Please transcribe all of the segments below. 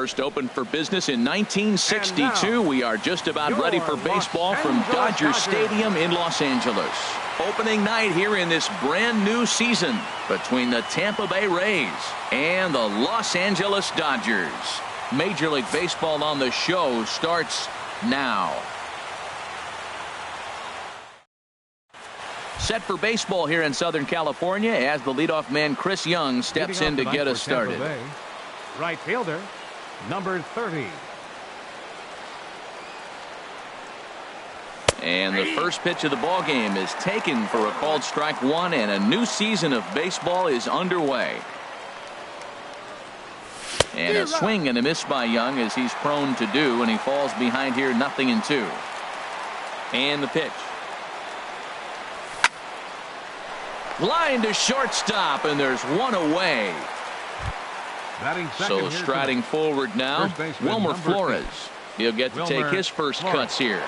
First opened for business in 1962. We are just about ready for baseball from Dodger Stadium in Los Angeles. Opening night here in this brand new season between the Tampa Bay Rays and the Los Angeles Dodgers. Major League Baseball on the show starts now. Set for baseball here in Southern California as the leadoff man Chris Young steps in to get us started. Right fielder, number 30. And the first pitch of the ball game is taken for a called strike one, and a new season of baseball is underway. And a swing and a miss by Young, as he's prone to do, and he falls behind here 0-2. And the pitch. Line to shortstop, and there's one away. So striding forward now, Wilmer Flores. He'll get to take his first cuts here.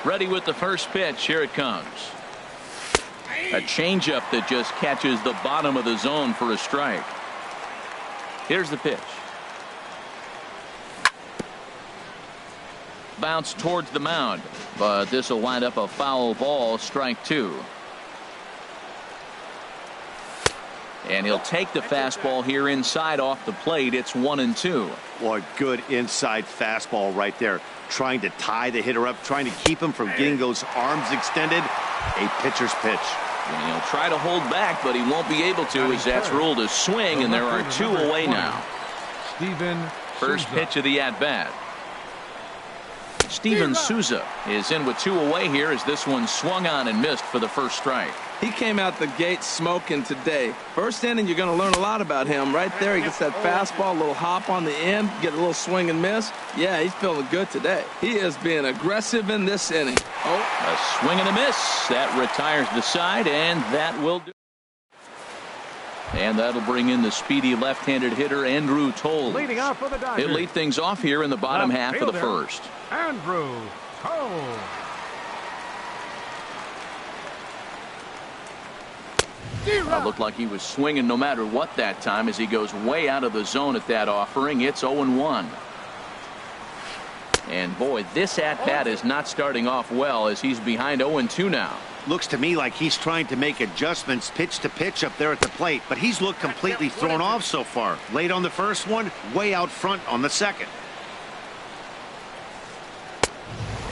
Ready with the first pitch. Here it comes. A changeup that just catches the bottom of the zone for a strike. Here's the pitch. Bounce towards the mound, but this will wind up a foul ball, strike two. And he'll take the fastball here inside off the plate. It's 1-2. Well, a good inside fastball right there. Trying to tie the hitter up, trying to keep him from getting those arms extended. A pitcher's pitch. And he'll try to hold back, but he won't be able to, as that's ruled a swing, and there are two away now. First pitch of the at-bat. Steven Souza is in with two away here as this one swung on and missed for the first strike. He came out the gate smoking today. First inning, you're going to learn a lot about him. Right there, he gets that fastball, a little hop on the end, get a little swing and miss. Yeah, he's feeling good today. He is being aggressive in this inning. Oh, a swing and a miss. That retires the side, and that will do. And that'll bring in the speedy left-handed hitter, Andrew Toles. Leading off for the Dodgers. He'll lead things off here in the bottom half of the first. Andrew Toles. Looked like he was swinging no matter what that time as he goes way out of the zone at that offering. It's 0-1. And boy, this at-bat is not starting off well as he's behind 0-2 now. Looks to me like he's trying to make adjustments pitch to pitch up there at the plate, but he's looked completely thrown off so far. Late on the first one, way out front on the second.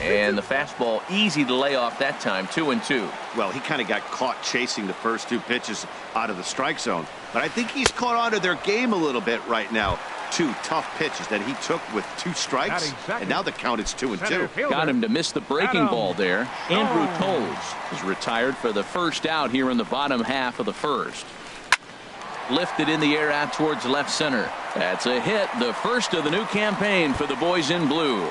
And the fastball easy to lay off that time, 2-2. Well, he kind of got caught chasing the first two pitches out of the strike zone, but I think he's caught on to their game a little bit right now. Two tough pitches that he took with two strikes, and now the count is 2-2. Got him to miss the breaking ball there. Andrew Toles is retired for the first out here in the bottom half of the first. Lifted in the air out towards left center. That's a hit, the first of the new campaign for the boys in blue.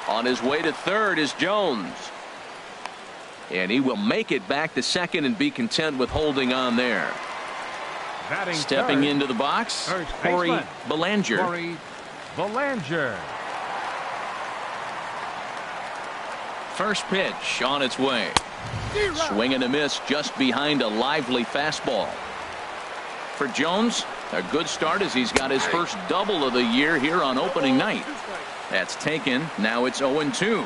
On his way to third is Jones. And he will make it back to second and be content with holding on there. Stepping into the box, Corey Belanger. First pitch on its way. Swing and a miss just behind a lively fastball. For Jones, a good start as he's got his first double of the year here on opening night. That's taken. Now it's 0-2.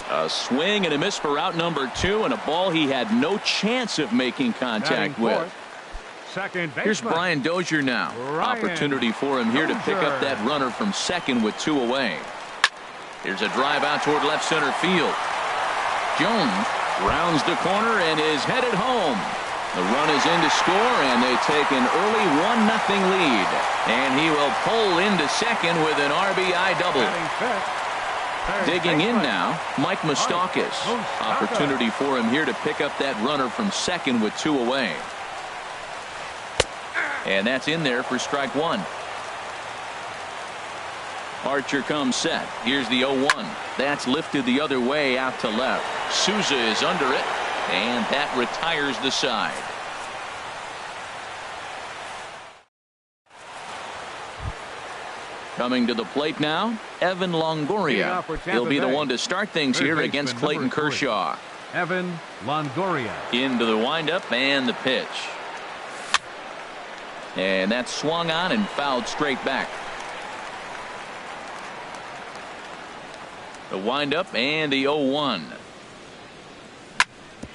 A swing and a miss for out number 2, and a ball he had no chance of making contact with. Here's Brian Dozier now. Opportunity for him here to pick up that runner from second with 2 away. Here's a drive out toward left center field. Jones rounds the corner and is headed home. The run is in to score, and they take an early 1-0 lead. And he will pull into second with an RBI double. Digging in now, Mike Moustakas. Opportunity for him here to pick up that runner from second with 2 away. And that's in there for strike one. Archer comes set. Here's the 0-1. That's lifted the other way out to left. Souza is under it, and that retires the side. Coming to the plate now, Evan Longoria. He'll be the one to start things here against Clayton Kershaw. Evan Longoria. Into the windup and the pitch. And that's swung on and fouled straight back. The windup and the 0-1.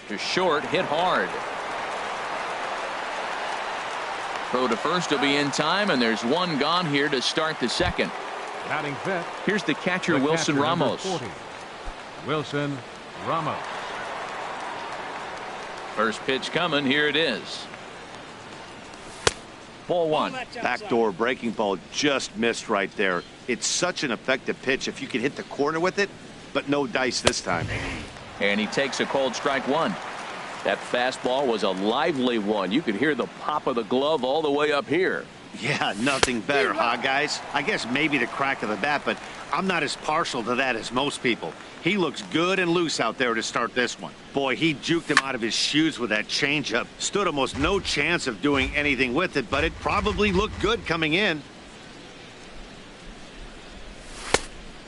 To short, hit hard. Throw to first will be in time, and there's one gone here to start the second. Batting fifth. Here's the catcher, Wilson Ramos. 40. Wilson Ramos. First pitch coming. Here it is. Ball one. Backdoor breaking ball just missed right there. It's such an effective pitch if you can hit the corner with it, but no dice this time. And he takes a cold strike one. That fastball was a lively one. You could hear the pop of the glove all the way up here. Yeah, nothing better, huh, guys? I guess maybe the crack of the bat, but I'm not as partial to that as most people. He looks good and loose out there to start this one. Boy, he juked him out of his shoes with that changeup. Stood almost no chance of doing anything with it, but it probably looked good coming in.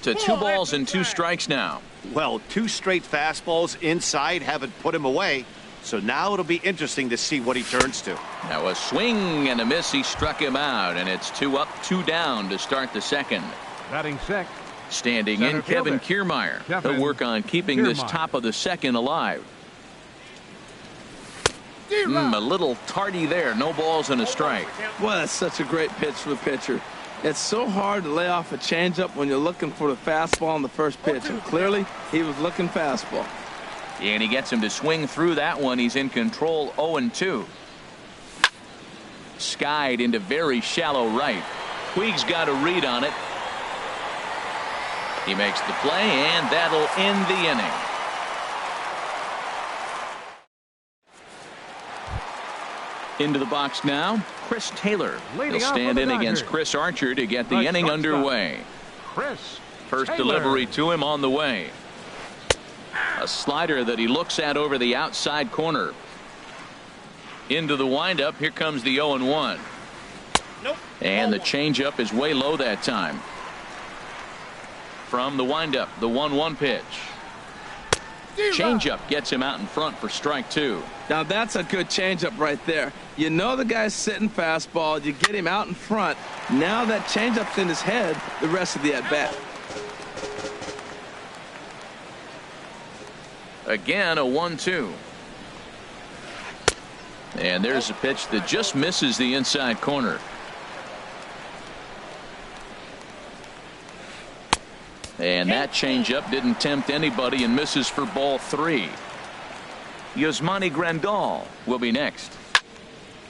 To 2 balls and 2 strikes now. Well, 2 straight fastballs inside haven't put him away. So now it'll be interesting to see what he turns to. Now a swing and a miss. He struck him out, and it's 2 up, 2 down to start the second. Batting sixth. Standing Center in, Kevin fielder. Kiermaier. Kevin He'll work on keeping this Kiermaier. top of the second alive. A little tardy there. No balls and a strike. Well, that's such a great pitch for the pitcher. It's so hard to lay off a changeup when you're looking for the fastball on the first pitch. And clearly, he was looking fastball. And he gets him to swing through that one. He's in control, 0-2. Skied into very shallow right. Puig's got a read on it. He makes the play, and that'll end the inning. Into the box now, Chris Taylor. Leading He'll off stand for in the against Dodgers. Chris Archer to get the The inning shortstop. underway. Chris First Taylor. delivery to him on the way. A slider that he looks at over the outside corner. Into the windup. Here comes the 0-1. Nope. And the changeup is way low that time. From the windup, the 1-1 pitch. Changeup gets him out in front for strike 2. Now that's a good changeup right there. You know the guy's sitting fastball. You get him out in front. Now that changeup's in his head the rest of the at-bat. Again, a 1-2. And there's a pitch that just misses the inside corner. And that changeup didn't tempt anybody and misses for ball 3. Yasmani Grandal will be next.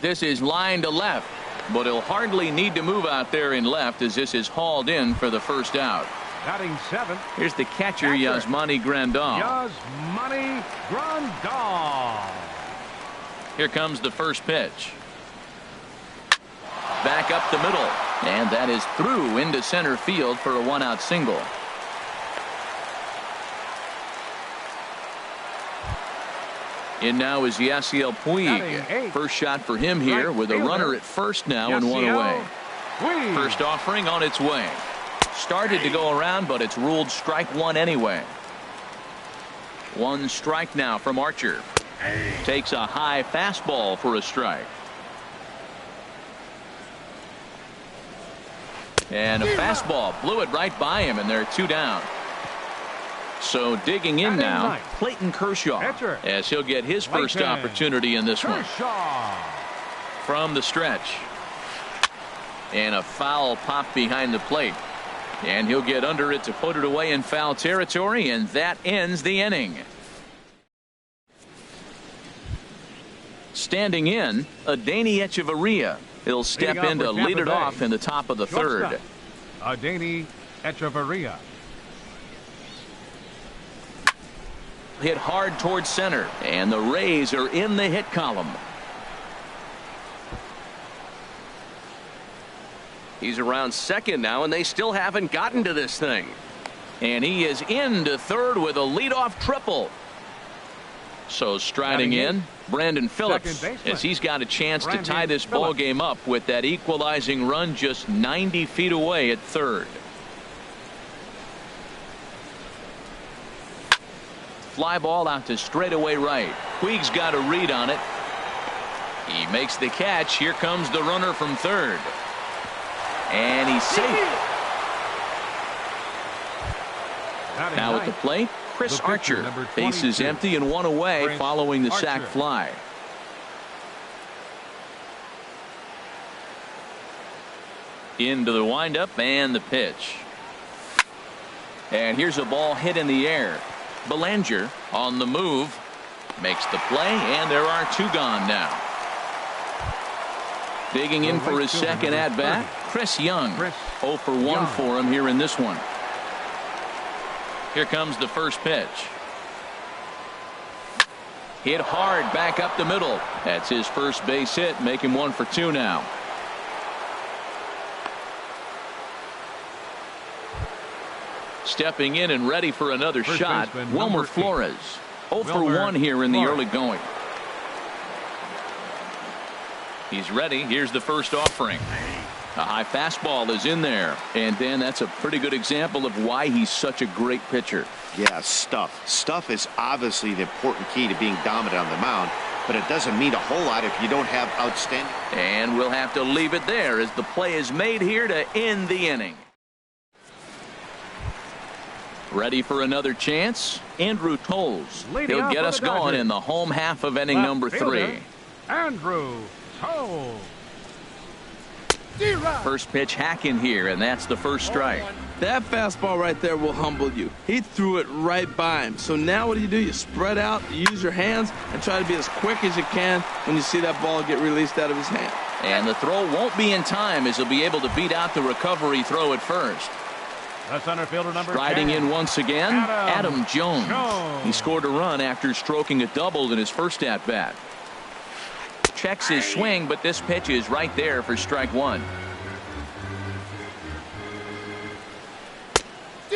This is line to left, but he'll hardly need to move out there in left as this is hauled in for the first out. Batting seventh. Here's the catcher, Yasmani Grandal. Yasmani Grandal. Here comes the first pitch. Back up the middle, and that is through into center field for a 1-out single. In now is Yasiel Puig. First shot for him here with a runner at first now and 1 away. Puig. First offering on its way. Started to go around, but it's ruled strike 1 anyway. 1 strike now from Archer. Takes a high fastball for a strike. And a fastball blew it right by him, and they're 2 down. So digging in now, Clayton Kershaw, as he'll get his first opportunity in this one. From the stretch. And a foul pop behind the plate. And he'll get under it to put it away in foul territory, and that ends the inning. Standing in, Adeiny Echeverria. He'll step in to lead it off in the top of the third. Adeiny Echeverria. Hit hard towards center, and the Rays are in the hit column. He's around second now, and they still haven't gotten to this thing. And he is into third with a leadoff triple. So striding in, Brandon Phillips, as he's got a chance to tie this ball game up with that equalizing run just 90 feet away at third. Fly ball out to straightaway right. Puig's got a read on it. He makes the catch. Here comes the runner from third. And he's safe. Now at the plate, Chris Archer. Base is empty and one away following the sac fly. Into the windup and the pitch. And here's a ball hit in the air. Belanger on the move. Makes the play, and there are two gone now. Digging in for his second at-bat, Chris Young. 0 for 1 for him here in this one. Here comes the first pitch. Hit hard back up the middle. That's his first base hit, make him 1 for 2 now. Stepping in and ready for another shot, Wilmer Flores. 0 for 1 here in the early going. He's ready. Here's the first offering. A high fastball is in there. And Dan, that's a pretty good example of why he's such a great pitcher. Yeah, stuff. Stuff is obviously the important key to being dominant on the mound, but it doesn't mean a whole lot if you don't have outstanding. And we'll have to leave it there as the play is made here to end the inning. Ready for another chance? Andrew Tolles. He'll get us going in the home half of inning number 3. Andrew Tolles. First pitch hacking here, and that's the first strike. That fastball right there will humble you. He threw it right by him. So now what do? You spread out, you use your hands, and try to be as quick as you can when you see that ball get released out of his hand. And the throw won't be in time as he'll be able to beat out the recovery throw at first. The center fielder number Striding 10. in once again, Adam Jones. He scored a run after stroking a double in his first at-bat. Checks his swing, but this pitch is right there for strike 1.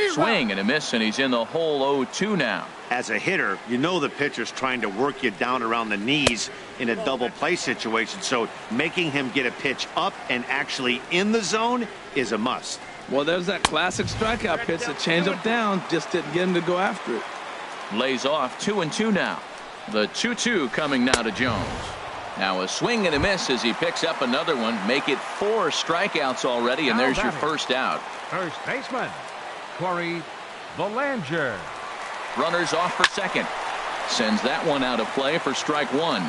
Swing and a miss, and he's in the hole 0-2 now. As a hitter, you know the pitcher's trying to work you down around the knees in a double play situation, so making him get a pitch up and actually in the zone is a must. Well, there's that classic strikeout pitch, the changeup down, just didn't get him to go after it. Lays off 2-2 now. The 2-2 coming now to Jones. Now a swing and a miss as he picks up another one. Make it 4 strikeouts already, and there's your first out. First baseman, Corey Belanger. Runners off for second. Sends that one out of play for strike 1.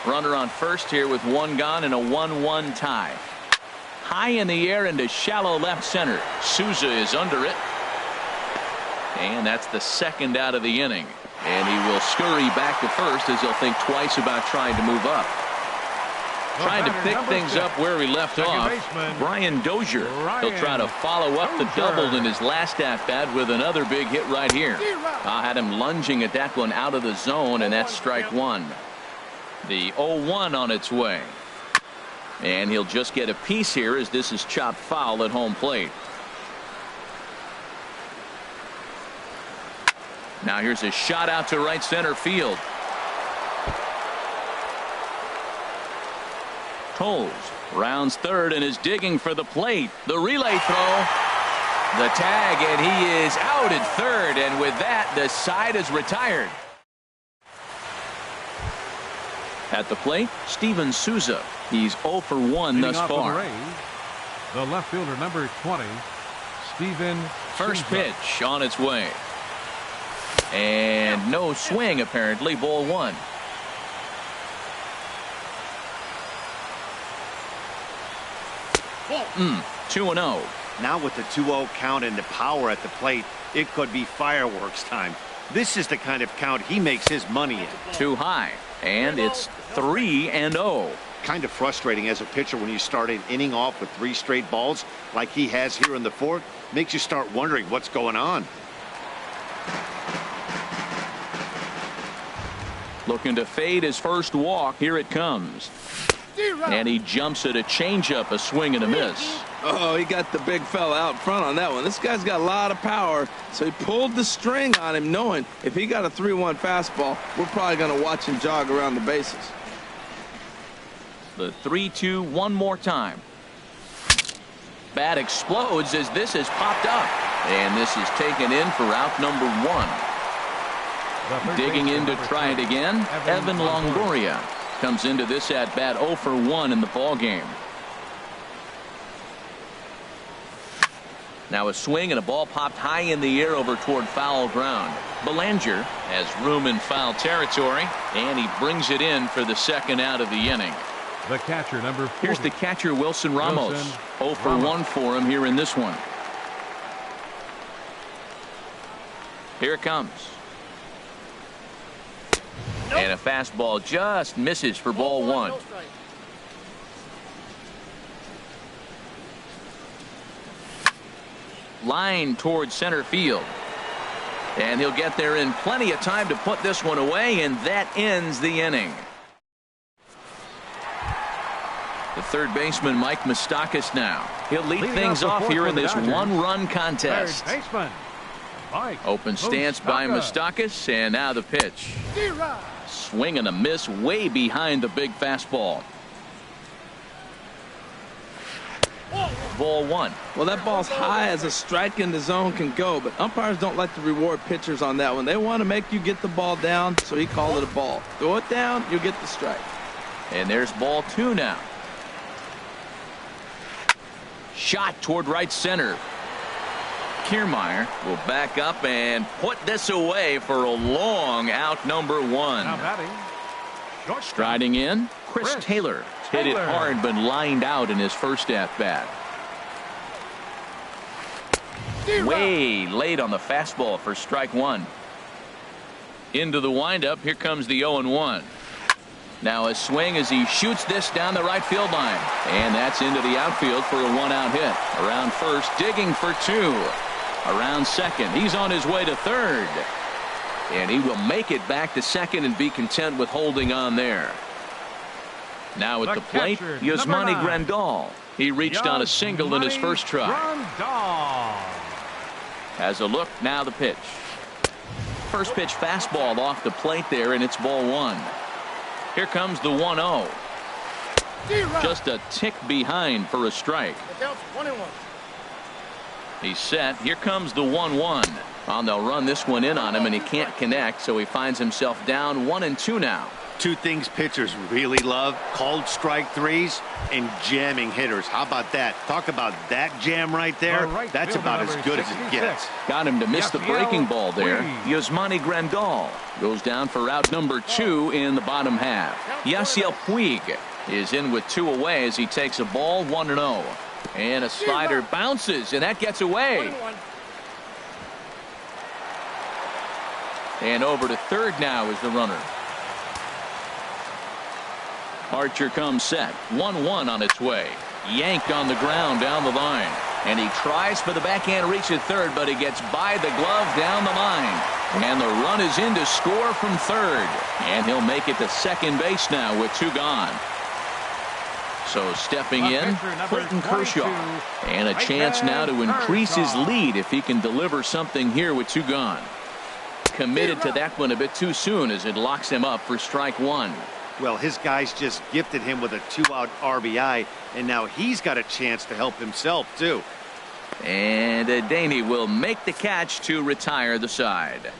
Runner on first here with 1 gone and a 1-1 tie. High in the air into shallow left center. Souza is under it. And that's the second out of the inning. And he will scurry back to first as he'll think twice about trying to move up. Trying to pick things up where he left off. Brian Dozier. He'll try to follow up the double in his last at-bat with another big hit right here. I had him lunging at that one out of the zone, and that's strike 1. The 0-1 on its way. And he'll just get a piece here as this is chopped foul at home plate. Now here's a shot out to right center field. Tolles rounds third and is digging for the plate. The relay throw. The tag, and he is out at third, and with that the side is retired. At the plate, Steven Souza. He's 0 for 1 thus far. The left fielder number 20, Steven First Souza. pitch on its way. And no swing apparently. Ball 1. Mm, 2-0. Now with the 2-0 count and the power at the plate, it could be fireworks time. This is the kind of count he makes his money in. Too high. And it's 3-0. Kind of frustrating as a pitcher when you start an inning off with 3 straight balls like he has here in the 4th. Makes you start wondering what's going on. Looking to fade his first walk. Here it comes. And he jumps at a changeup, a swing and a miss. Oh, he got the big fella out front on that one. This guy's got a lot of power, so he pulled the string on him, knowing if he got a 3-1 fastball, we're probably going to watch him jog around the bases. The 3-2 one more time. Bat explodes as this has popped up. And this is taken in for out number 1. Digging in to try it again, Evan Longoria. comes into this at bat 0 for 1 in the ball game. Now a swing and a ball popped high in the air over toward foul ground. Belanger has room in foul territory, and he brings it in for the second out of the inning. The catcher, number 40. Here's the catcher, Wilson Ramos. 0 for 1 for him here in this one. Here it comes. Nope. And a fastball just misses for ball 1. Line towards center field. And he'll get there in plenty of time to put this one away, and that ends the inning. The third baseman, Mike Moustakas, now. He'll lead things off here in this one-run contest. Third baseman, Mike Open stance by Moustakas, and now the pitch. Swing and a miss way behind the big fastball. Ball 1. Well, that ball's high as a strike in the zone can go, but umpires don't like to reward pitchers on that one. They want to make you get the ball down, so he called it a ball. Throw it down, you get the strike. And there's ball 2 now. Shot toward right center. Kiermaier will back up and put this away for a long out, number 1. Now batting. Striding in, Chris Taylor. Hit it hard but lined out in his first at bat. Way late on the fastball for strike 1. Into the windup. Here comes the 0-1. Now a swing as he shoots this down the right field line, and that's into the outfield for a 1-out hit. Around first, digging for 2. Around second, he's on his way to third, and he will make it back to second and be content with holding on there. Now at the plate, Yasmani Grandal. He reached on a single in his first try. Has a look. Now the pitch. First pitch fastball off the plate there, and it's ball 1. Here comes the 1-0. Just a tick behind for a strike. He's set. Here comes the 1-1. Well, they'll run this one in on him, and he can't connect, so he finds himself down 1-2 now. Two things pitchers really love: called strike threes and jamming hitters. How about that? Talk about that jam right there. That's about as good as it gets. Got him to miss the breaking ball there. Yasmani Grandal goes down for out number 2 in the bottom half. Yasiel Puig is in with 2 away as he takes a ball 1-0. And a slider bounces, and that gets away. And over to third now is the runner. Archer comes set. 1-1 on its way. Yanked on the ground down the line. And he tries for the backhand reach at third, but he gets by the glove down the line. And the run is in to score from third. And he'll make it to second base now with 2 gone. So stepping in, Clayton Kershaw. And a chance now to increase his lead if he can deliver something here with 2 gone. Committed to that one a bit too soon as it locks him up for strike 1. Well, his guys just gifted him with a 2-out RBI, and now he's got a chance to help himself, too. And Daney will make the catch to retire the side.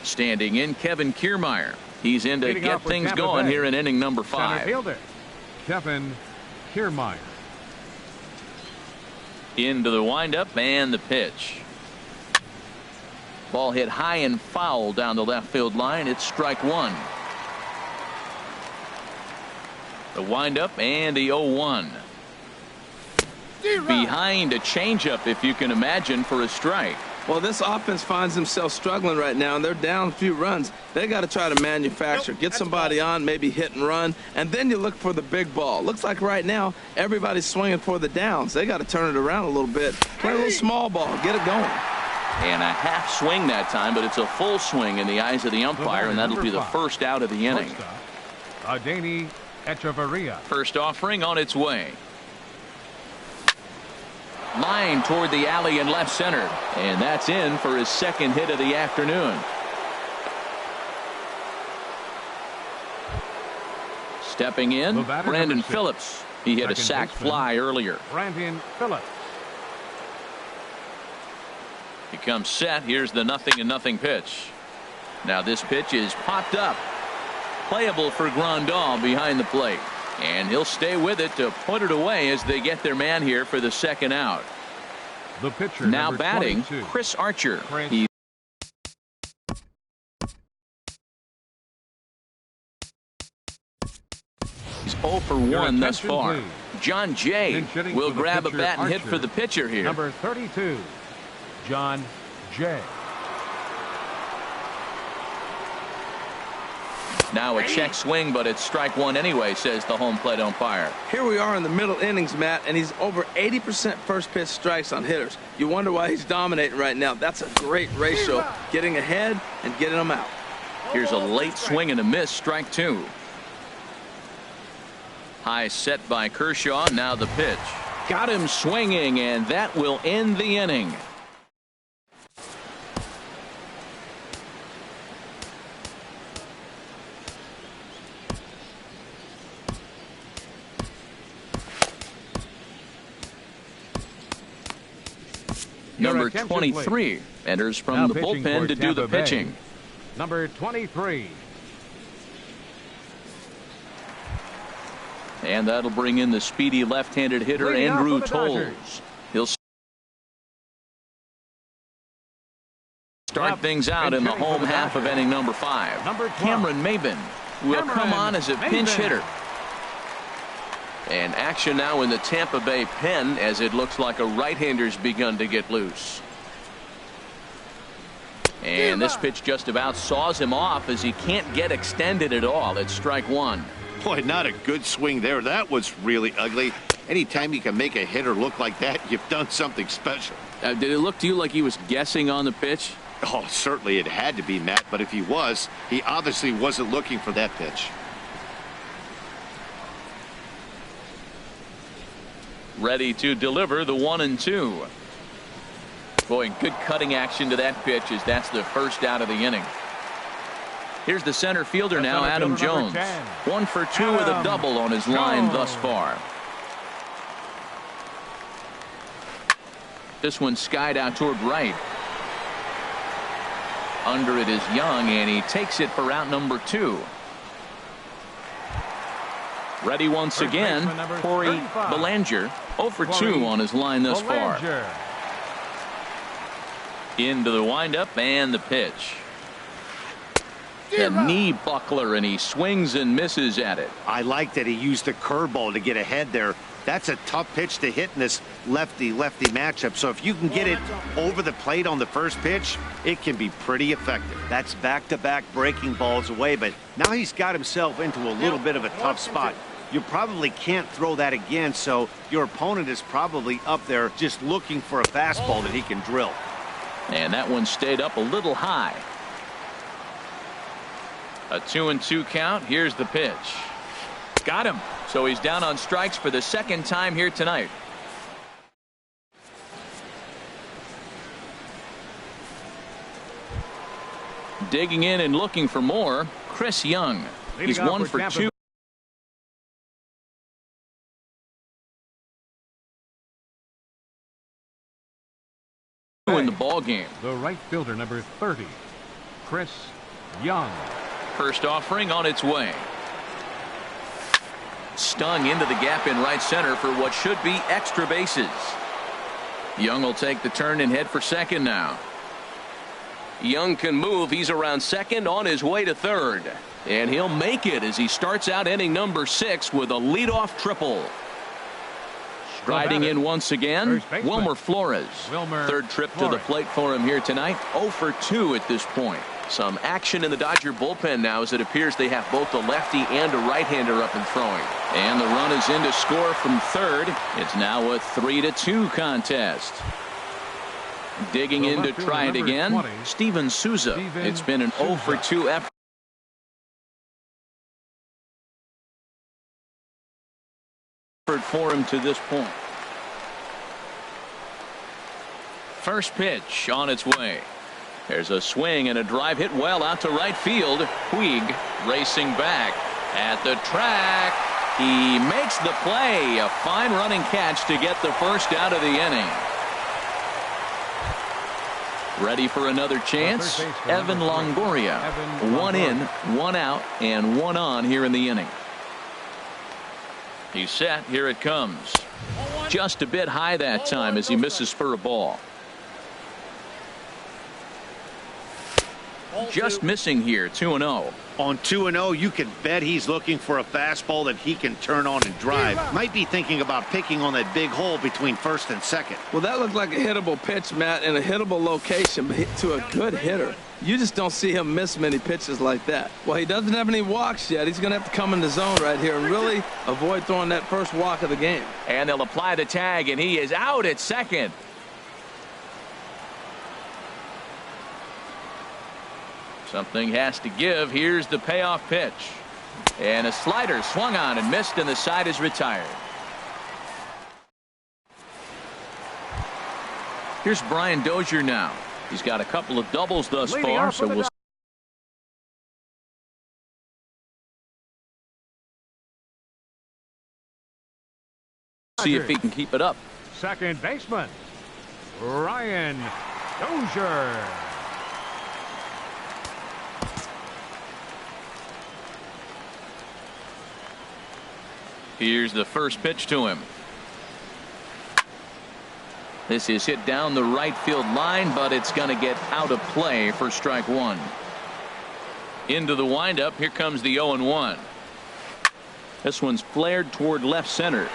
Standing in, Kevin Kiermaier. He's in to get things going here in inning number 5. Center fielder, Kevin Kiermaier. Into the windup and the pitch. Ball hit high and foul down the left field line. It's strike 1. The windup and the 0-1. Behind a changeup, if you can imagine, for a strike. Well, this offense finds themselves struggling right now, and they're down a few runs. They got to try to manufacture, get somebody on, maybe hit and run, and then you look for the big ball. Looks like right now everybody's swinging for the downs. They got to turn it around a little bit. Play a little small ball, get it going. And a half swing that time, but it's a full swing in the eyes of the umpire, and that'll be the first out of the inning. Daney Echeverria. First offering on its way. Line toward the alley in left center, and that's in for his second hit of the afternoon. Stepping in, Brandon Phillips. He hit a sac fly earlier. Brandon Phillips. He comes set. Here's the 0-0 pitch. Now this pitch is popped up. Playable for Grandal behind the plate. And he'll stay with it to put it away as they get their man here for the second out. The pitcher now batting, 22. Chris Archer. He's 0 for 1 thus far. Please. John Jay will grab a bat and hit for the pitcher here. Number 32, John Jay. Now a check swing, but it's strike one anyway, says the home plate umpire. Here we are in the middle innings, Matt, and he's over 80% first pitch strikes on hitters. You wonder why he's dominating right now. That's a great ratio, getting ahead and getting them out. Here's a late swing and a miss, strike two. High set by Kershaw. Now the pitch. Got him swinging, and that will end the inning. Number 23 enters from the bullpen to do the pitching. Number 23. And that'll bring in the speedy left-handed hitter Andrew Tolles. He'll start things out in the home half of inning number 5. Cameron Maybin will come on as a pinch hitter. And action now in the Tampa Bay pen as it looks like a right-hander's begun to get loose. And this pitch just about saws him off as he can't get extended at all. It's strike one. Boy, not a good swing there. That was really ugly. Anytime you can make a hitter look like that, you've done something special. Did it look to you like he was guessing on the pitch? Oh, certainly it had to be, Matt. But if he was, he obviously wasn't looking for that pitch. Ready to deliver the 1-2. Boy, good cutting action to that pitch as that's the first out of the inning. Here's the center fielder now, Adam Jones. 1 for 2 with a double on his line thus far. This one skied out toward right. Under it is Young, and he takes it for out number 2. Ready once again, Corey Bellinger. 0 for 2 on his line thus far. Into the windup and the pitch. A knee buckler, and he swings and misses at it. I like that he used the curveball to get ahead there. That's a tough pitch to hit in this lefty-lefty matchup. So if you can get it over the plate on the first pitch, it can be pretty effective. That's back-to-back breaking balls away, but now he's got himself into a little bit of a tough spot. You probably can't throw that again, so your opponent is probably up there just looking for a fastball that he can drill. And that one stayed up a little high. A 2-2 count. Here's the pitch. Got him. So he's down on strikes for the second time here tonight. Digging in and looking for more, Chris Young. He's 1 for 2. In the ball game. The right fielder, number 30, Chris Young. First offering on its way. Stung into the gap in right center for what should be extra bases. Young will take the turn and head for second now. Young can move. He's around second, on his way to third. And he'll make it as he starts out inning number 6 with a leadoff triple. Striding in once again, Wilmer Flores. Third trip to the plate for him here tonight. 0 for 2 at this point. Some action in the Dodger bullpen now as it appears they have both a lefty and a right-hander up and throwing. And the run is in to score from third. It's now a 3-2 contest. Digging in to try it again, 20, Steven Souza. It's been an 0 for 2 effort for him to this point. First pitch on its way. There's a swing and a drive hit well out to right field. Puig racing back at the track. He makes the play. A fine running catch to get the first out of the inning. Ready for another chance. Evan Longoria. One in, one out, and one on here in the inning. He's set. Here it comes. Just a bit high that time as he misses for a ball. Just missing here, 2-0. On 2-0, you can bet he's looking for a fastball that he can turn on and drive. Might be thinking about picking on that big hole between first and second. Well, that looked like a hittable pitch, Matt, in a hittable location to a good hitter. You just don't see him miss many pitches like that. Well, he doesn't have any walks yet. He's going to have to come in the zone right here and really avoid throwing that first walk of the game. And they'll apply the tag, and he is out at second. Something has to give. Here's the payoff pitch. And a slider swung on and missed, and the side is retired. Here's Brian Dozier now. He's got a couple of doubles thus far, so we'll see if he can keep it up. Second baseman, Brian Dozier. Here's the first pitch to him. This is hit down the right field line, but it's going to get out of play for strike one. Into the windup. Here comes the 0-1. This one's flared toward left center.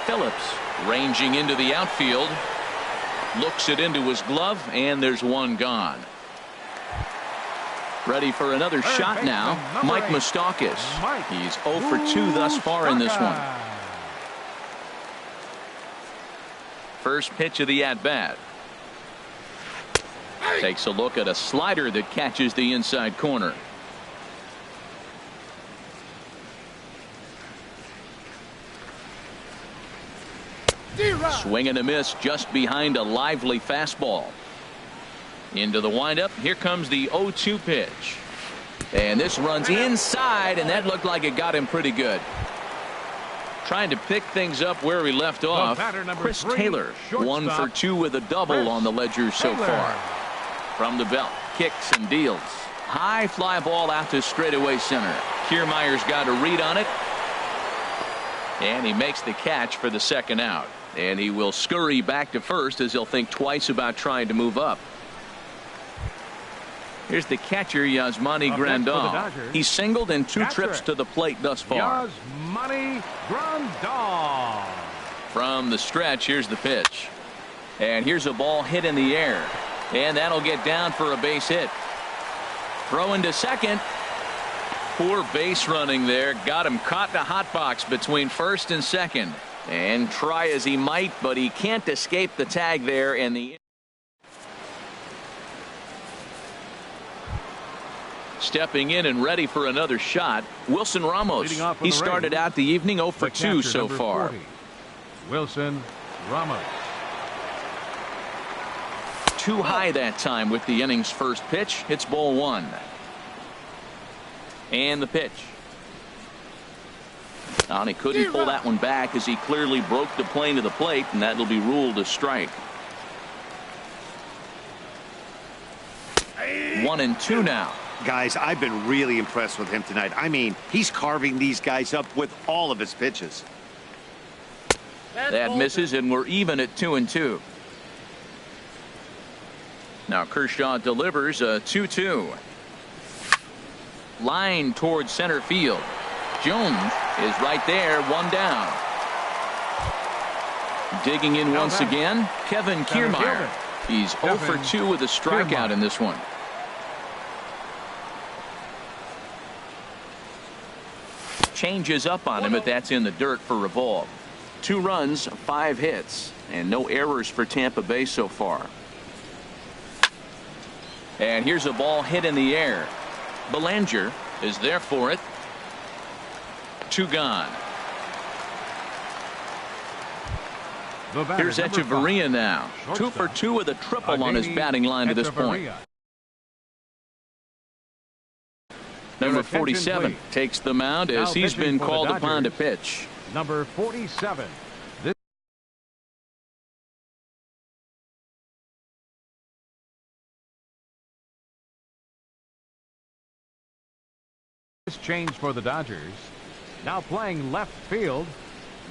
Phillips ranging into the outfield. Looks it into his glove, and there's one gone. Ready for another shot now. Mike Moustakas. He's 0 for 2 thus far in this one. First pitch of the at-bat. Takes a look at a slider that catches the inside corner. Swing and a miss just behind a lively fastball. Into the windup. Here comes the 0-2 pitch. And this runs inside, and that looked like it got him pretty good. Trying to pick things up where we left off. Chris Taylor, 1 for 2 with a double on the ledger so far. From the belt, kicks and deals. High fly ball out to straightaway center. Kiermaier's got a read on it. And he makes the catch for the second out. And he will scurry back to first as he'll think twice about trying to move up. Here's the catcher, Yasmani Grandal. He's singled in 2 trips to the plate thus far. Yasmani Grandal. From the stretch, here's the pitch. And here's a ball hit in the air. And that'll get down for a base hit. Throw into second. Poor base running there. Got him caught in a hot box between first and second. And try as he might, but he can't escape the tag there. And the stepping in and ready for another shot, Wilson Ramos. He started out the evening 0 for 2 so far. 40, Wilson Ramos. Too high that time with the inning's first pitch. It's ball 1. And the pitch. And he couldn't pull that one back as he clearly broke the plane to the plate, and that'll be ruled a strike. 1-2 now. Guys, I've been really impressed with him tonight. I mean, he's carving these guys up with all of his pitches. That misses, and we're even at 2-2. Now Kershaw delivers a 2-2. Line towards center field. Jones is right there, 1 down. Digging in once again, Kevin Kiermaier. He's 0 for 2 with a strikeout in this one. Changes up on him, but that's in the dirt for a ball. 2 runs, 5 hits, and no errors for Tampa Bay so far. And here's a ball hit in the air. Belanger is there for it. 2 gone. Here's Echeverria now. 2 for 2 with a triple on his batting line to this point. Number 47 takes the mound as he's been called upon to pitch. Number 47. This change for the Dodgers. Now playing left field,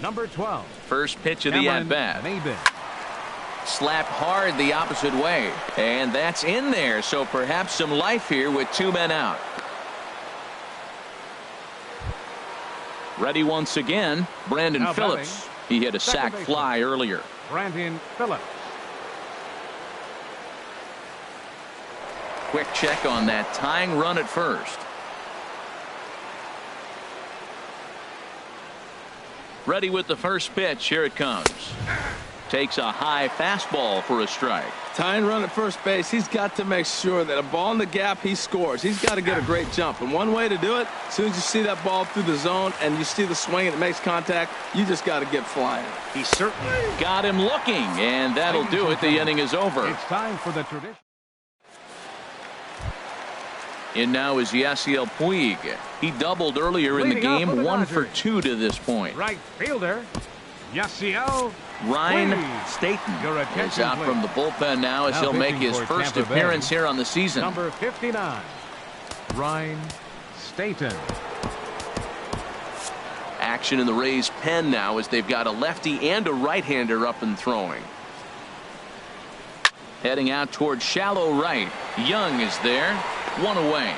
number 12. First pitch of the at-bat. Slapped hard the opposite way. And that's in there, so perhaps some life here with 2 men out. Ready once again, Brandon now Phillips. He hit a sac fly earlier. Brandon Phillips. Quick check on that tying run at first. Ready with the first pitch. Here it comes. Takes a high fastball for a strike. Tying run at first base. He's got to make sure that a ball in the gap, he scores. He's got to get a great jump. And one way to do it, as soon as you see that ball through the zone and you see the swing and it makes contact, you just got to get flying. He certainly got him looking, and that'll do it. The inning is over. It's time for the tradition. In now is Yasiel Puig. He doubled earlier in the game, 1 for 2 to this point. Right fielder, Yasiel Ryan Puig. Staten is out please. from the bullpen now as he'll make his first Tampa appearance Bay, here on the season. Number 59, Ryan Staten. Action in the Rays' pen now as they've got a lefty and a right-hander up and throwing. Heading out towards shallow right. Young is there. 1 away.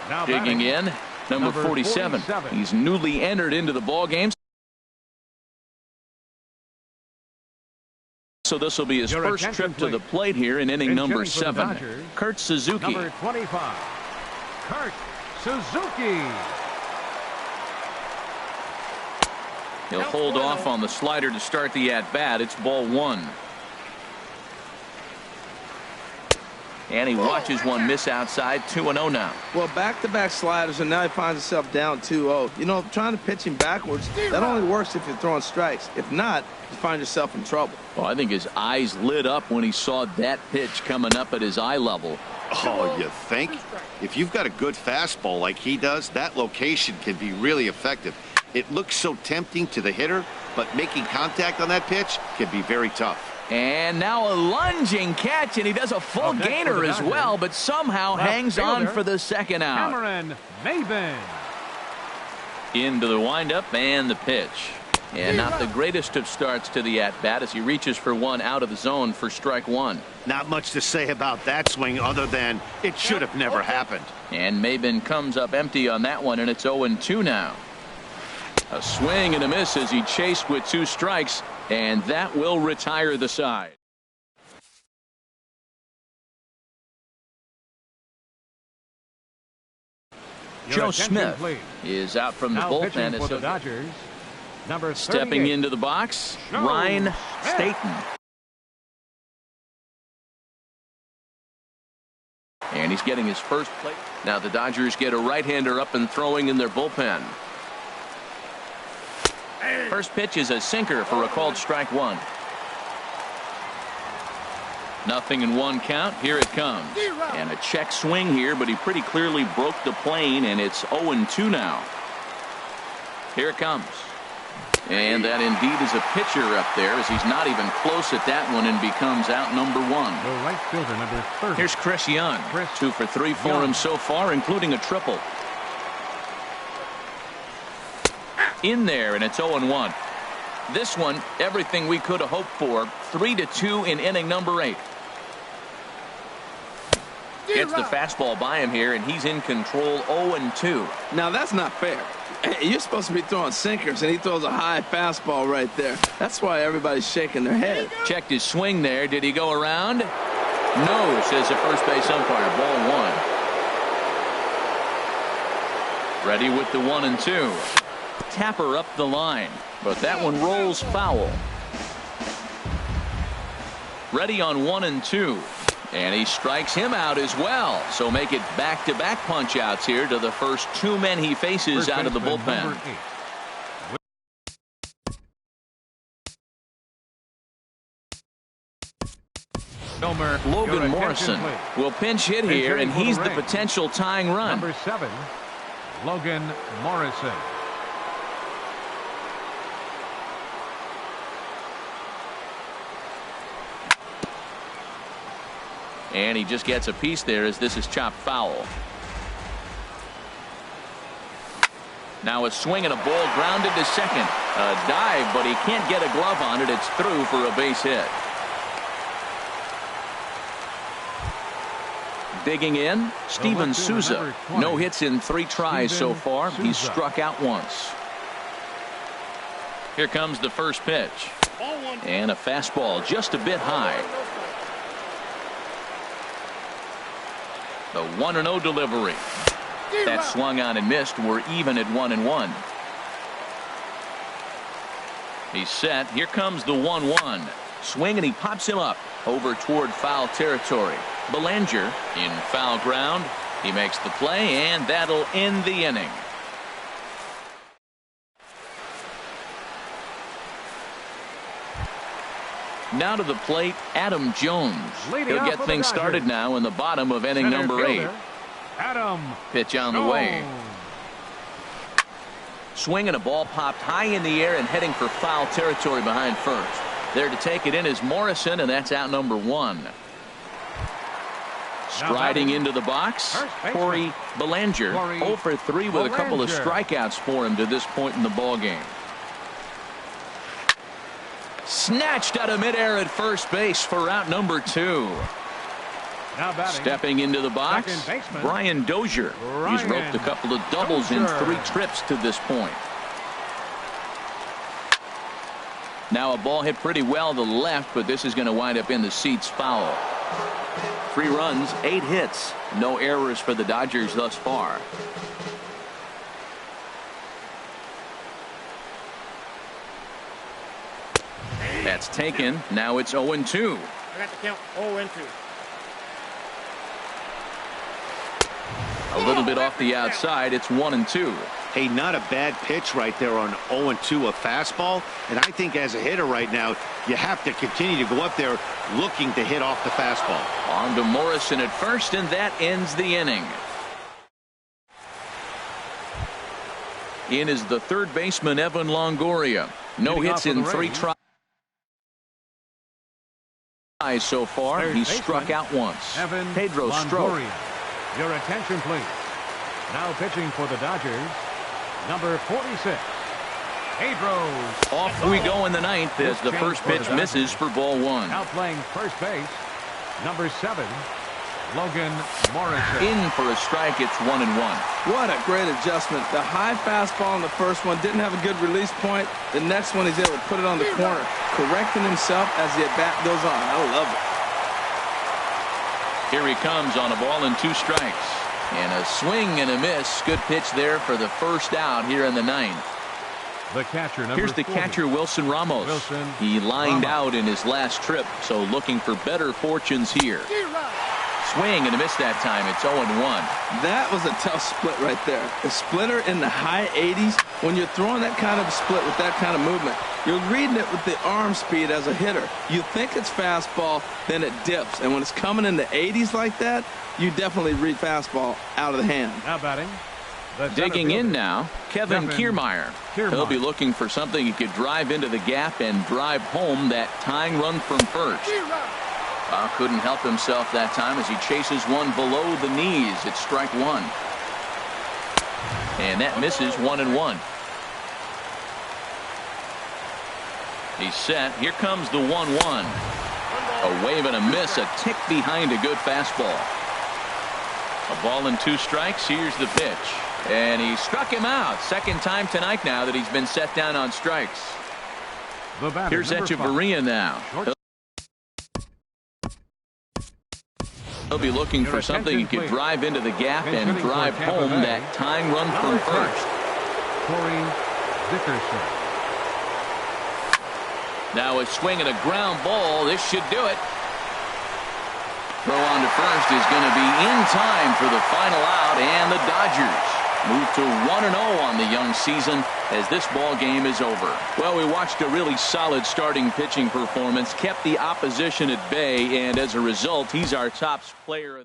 Now Digging in, number 47. He's newly entered into the ball game. So this will be his first trip to the plate here in inning number 7. Kurt Suzuki. Number 25, Kurt Suzuki. He'll hold off on the slider to start the at-bat. It's ball 1. And he watches one miss outside. 2-0 now. Well, back-to-back sliders, and now he finds himself down 2-0. You know, trying to pitch him backwards, that only works if you're throwing strikes. If not, you find yourself in trouble. Well, I think his eyes lit up when he saw that pitch coming up at his eye level. Oh, you think? If you've got a good fastball like he does, that location can be really effective. It looks so tempting to the hitter, but making contact on that pitch can be very tough. And now a lunging catch, and he does a full gainer as well, but somehow hangs on for the second out. Cameron Maben. Into the windup and the pitch. And not the greatest of starts to the at-bat as he reaches for one out of the zone for strike 1. Not much to say about that swing other than it should have never happened. And Maben comes up empty on that one, and it's 0-2 now. A swing and a miss as he chased with 2 strikes, and that will retire the side. Joe Smith is out from the bullpen as the Dodgers. Number stepping into the box, Ryan Staten. And he's getting his first plate. Now the Dodgers get a right-hander up and throwing in their bullpen. First pitch is a sinker for a called strike 1. 0-1 count. Here it comes. And a check swing here, but he pretty clearly broke the plane, and it's 0-2 now. Here it comes. And that indeed is a pitcher up there as he's not even close at that one and becomes out number 1. The right fielder, number 30. Here's Chris Young. 2 for 3 for him so far, including a triple. In there, and it's 0-1. This one, everything we could have hoped for. 3-2 in inning number 8. Gets the fastball by him here, and he's in control. 0-2. Now that's not fair. You're supposed to be throwing sinkers, and he throws a high fastball right there. That's why everybody's shaking their head. Checked his swing there. Did he go around? No, says the first base umpire. Ball 1. Ready with the 1-2. Tapper up the line, but that one rolls foul. Ready on 1-2. And he strikes him out as well. So make it back-to-back punch-outs here to the first 2 men he faces out of the bullpen. Logan Morrison will pinch hit here, and he's the potential tying run. Number 7, Logan Morrison. And he just gets a piece there as this is chopped foul. Now a swing and a ball grounded to second. A dive, but he can't get a glove on it. It's through for a base hit. Digging in, Steven Souza. No hits in 3 tries so far. He's struck out once. Here comes the first pitch. And a fastball just a bit high. The 1-0 delivery. That swung on and missed. We're even at 1-1. He's set. Here comes the 1-1. Swing and he pops him up over toward foul territory. Belanger in foul ground. He makes the play, and that'll end the inning. Now to the plate, Adam Jones. He'll get things started now in the bottom of inning number 8. Adam. Pitch on the way. Swing and a ball popped high in the air and heading for foul territory behind first. There to take it in is Morrison, and that's out number 1. Striding into the box, Corey Belanger, 0 for 3 with a couple of strikeouts for him to this point in the ball game. Snatched out of midair at first base for out number 2. Stepping into the box, Brian Dozier. He's roped a couple of doubles in 3 trips to this point. Now a ball hit pretty well to the left, but this is going to wind up in the seats foul. 3 runs, 8 hits. No errors for the Dodgers thus far. That's taken. Now it's 0-2. I got to count 0-2. A little bit off the outside. It's 1-2. Hey, not a bad pitch right there on 0-2, a fastball. And I think as a hitter right now, you have to continue to go up there looking to hit off the fastball. On to Morrison at first, and that ends the inning. In is the third baseman, Evan Longoria. No hits in 3 tries so far. He's struck out once. Pedro Strop. Your attention, please. Now pitching for the Dodgers, number 46, Pedro. Off we go in the 9th as the first pitch misses for ball 1. Now playing first base, number 7, Logan Morrison. In for a strike. It's 1-1. What a great adjustment. The high fastball in the first one didn't have a good release point. The next one he's able to put it on the corner, correcting himself as the at-bat goes on. I love it. Here he comes on a ball and 2 strikes. And a swing and a miss. Good pitch there for the first out here in the 9th. The catcher, here's the 40. catcher, Wilson Ramos. He lined out in his last trip, so looking for better fortunes here. Swing and a miss that time. It's 0-1. That was a tough split right there. A splitter in the high 80s. When you're throwing that kind of split with that kind of movement, you're reading it with the arm speed as a hitter. You think it's fastball, then it dips. And when it's coming in the 80s like that, you definitely read fastball out of the hand. Now batting. Digging in now, Kevin Kiermaier. He'll be looking for something he could drive into the gap and drive home that tying run from first. Couldn't help himself that time as he chases one below the knees. It's strike 1. And that misses 1-1. He's set. Here comes the 1-1. A wave and a miss, a tick behind a good fastball. A ball and 2 strikes. Here's the pitch. And he struck him out. Second time tonight now that he's been set down on strikes. Here's Echeverria now. He'll be looking for something he could drive into the gap and drive home that tying run from first. Corey Dickerson. Now a swing and a ground ball. This should do it. Throw on to first is going to be in time for the final out, and the Dodgers move to 1-0 on the young season as this ball game is over. Well, we watched a really solid starting pitching performance, kept the opposition at bay, and as a result, he's our top player.